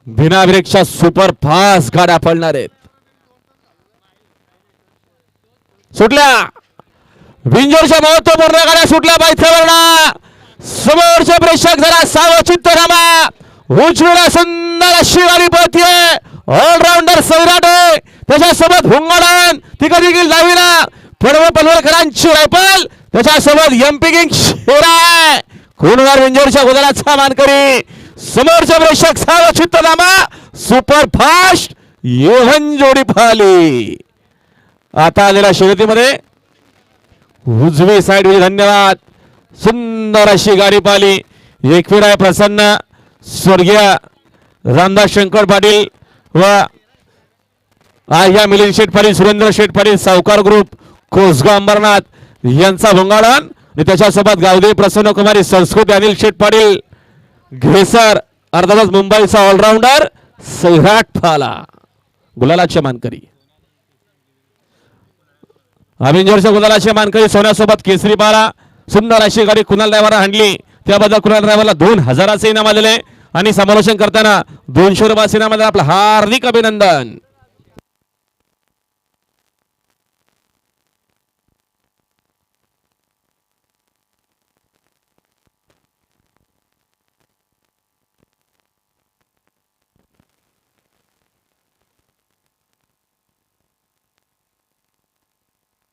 बिना ब्रेकच्या super fast गाड्या पळणार आहेत. सुटल्या विंजोरच्या महत्वपूर्ण गाड्या सुटल्या पायथ्यावरना. समोरचे प्रेक्षक जरा सावचित्त रामा. उजवीला सुंदर अशी गाडी पळतीये. ऑलराऊंडर सैराट आहे, त्याच्यासोबत हुंगाडन तिकडे देखील डावीला पडवळ पलवळकरांची रायफल, त्याच्यासोबत एमपी किंग शेरा कुणवार विंजोरच्या गोदालाचा मानकरी. समोरचे प्रेक्षक सावचित्त रामा. सुपर फास्ट योहन जोडी पाहिली. आता आलेल्या शर्यतीमध्ये उजवी साइड. धन्यवाद. सुंदर अशी गाडी पाहिली. एकवीर आहे प्रसन्न. स्वर्गीय रामदास शंकर पाटील व या मिलिंद शेठ पाटील, सुरेंद्र शेठ पाटील, सावकार ग्रुप, कोसगाव अंबरनाथ यांचा भोंगाडन आणि त्याच्यासोबत गावदेवी प्रसन्न कुमारी, संस्कृती अनिल शेठ पाटील घ्रेसर, अर्थातच मुंबईचा ऑलराऊंडर सैराट फाला गुलालाचे मानकरी. अभिंजरच्या गुलालाचे मानकरी सोन्यासोबत केसरी पाला. सुंदर अशी गाडी कुणाल ड्रायव्हर हाणली, त्याबद्दल कुणाल ड्रायव्हरला 2000चे इनाम आलेले आणि समालोचन करताना 200 रुपयाचे इनाम आलेले. आपलं हार्दिक अभिनंदन.